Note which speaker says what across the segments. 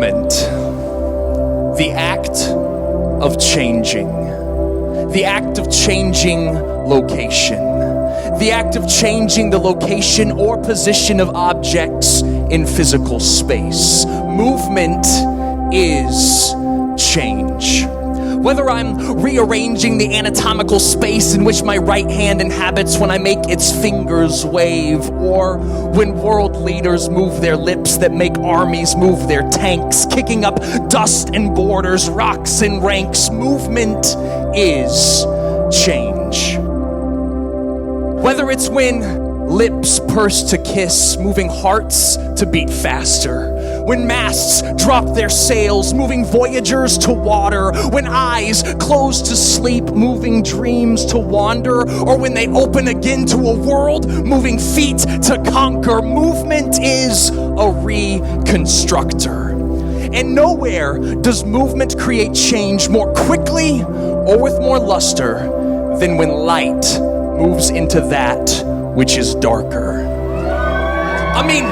Speaker 1: Movement, the act of changing. The act of changing location. The act of changing the location or position of objects in physical space. Movement is change. Whether I'm rearranging the anatomical space in which my right hand inhabits when I make its fingers wave, or when world leaders move their lips that make armies move their tanks, kicking up dust and borders, rocks and ranks, movement is change. Whether it's when lips purse to kiss, moving hearts to beat faster. When masts drop their sails, moving voyagers to water. When eyes close to sleep, moving dreams to wander. Or when they open again to a world, moving feet to conquer. Movement is a reconstructor. And nowhere does movement create change more quickly or with more luster than when light moves into that which is darker. I mean,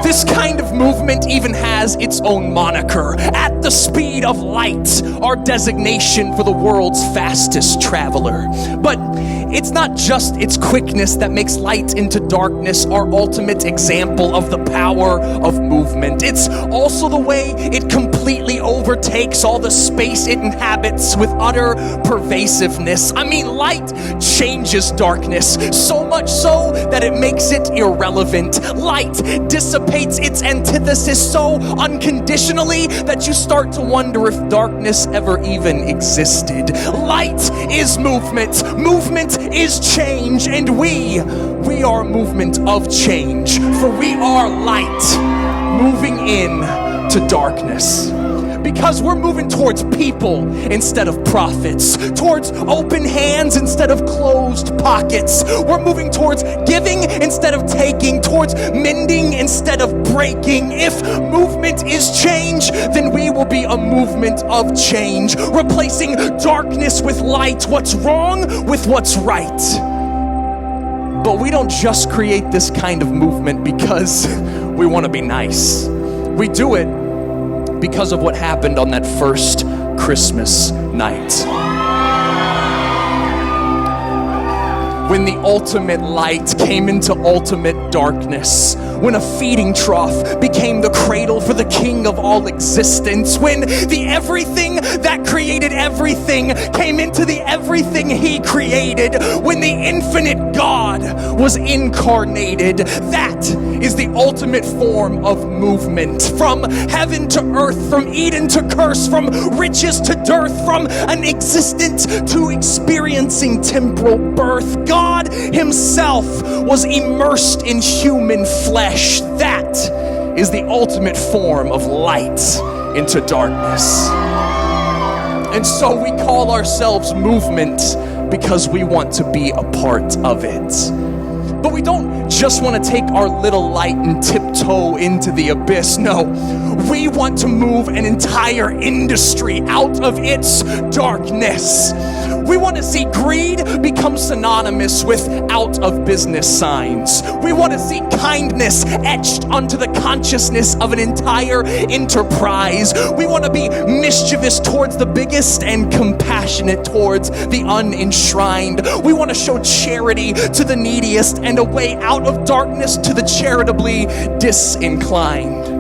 Speaker 1: this kind of movement even has its own moniker. At the speed of light, our designation for the world's fastest traveler. But it's not just its quickness that makes light into darkness our ultimate example of the power of movement. It's also the way it completely overtakes all the space it inhabits with utter pervasiveness. I mean, light changes darkness, so much so that it makes it irrelevant. Light dissipates its antithesis so unconditionally that you start to wonder if darkness ever even existed. Light is movement. Movement is change, and we are a movement of change, for we are light moving in to darkness. Because we're moving towards people instead of profits, towards open hands instead of closed pockets. We're moving towards giving instead of taking, towards mending instead of breaking. If movement is change, then we will be a movement of change, replacing darkness with light, what's wrong with what's right. But we don't just create this kind of movement because we want to be nice. We do it because of what happened on that first Christmas night. When the ultimate light came into ultimate darkness, when a feeding trough became the cradle for the king of all existence, when the everything that created everything came into the everything he created, when the infinite God was incarnated, that is the ultimate form of movement. From heaven to earth, from Eden to curse, from riches to dearth, from an existence to experiencing temporal birth. God himself was immersed in human flesh. That is the ultimate form of light into darkness. And so we call ourselves movement because we want to be a part of it. But we don't just want to take our little light and tiptoe into the abyss. No, we want to move an entire industry out of its darkness. We want to see greed become synonymous with out of business signs. We want to see kindness etched onto the consciousness of an entire enterprise. We want to be mischievous towards the biggest and compassionate towards the unenshrined. We want to show charity to the neediest and a way out of darkness to the charitably disinclined.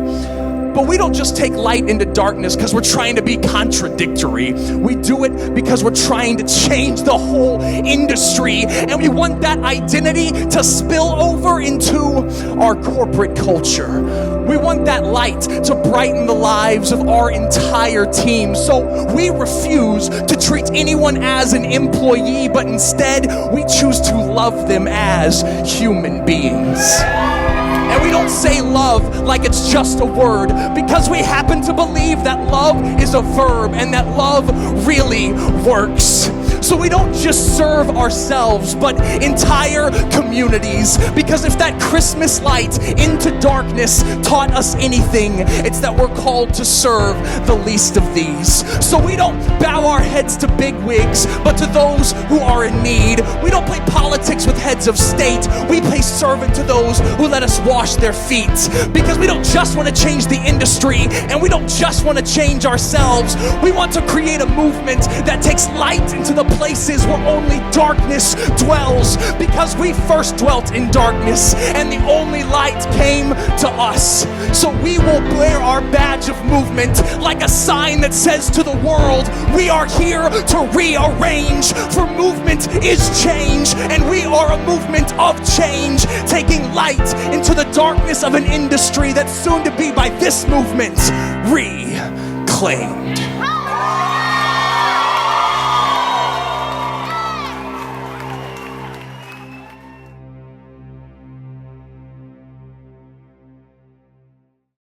Speaker 1: But we don't just take light into darkness because we're trying to be contradictory. We do it because we're trying to change the whole industry, and we want that identity to spill over into our corporate culture. We want that light to brighten the lives of our entire team. So we refuse to treat anyone as an employee, but instead we choose to love them as human beings. And we don't say love like it's just a word, because we happen to believe that love is a verb and that love really works. So we don't just serve ourselves, but entire communities. Because if that Christmas light into darkness taught us anything, it's that we're called to serve the least of these. So we don't bow our heads to bigwigs, but to those who are in need. We don't play politics with heads of state. We play servant to those who let us wash their feet. Because we don't just want to change the industry, and we don't just want to change ourselves. We want to create a movement that takes light into the places where only darkness dwells. Because we first dwelt in darkness, and the only light came to us. So we will wear our badge of movement like a sign that says to the world, we are here to rearrange. For movement is change, and we are a movement of change, taking light into the darkness of an industry that's soon to be by this movement reclaimed.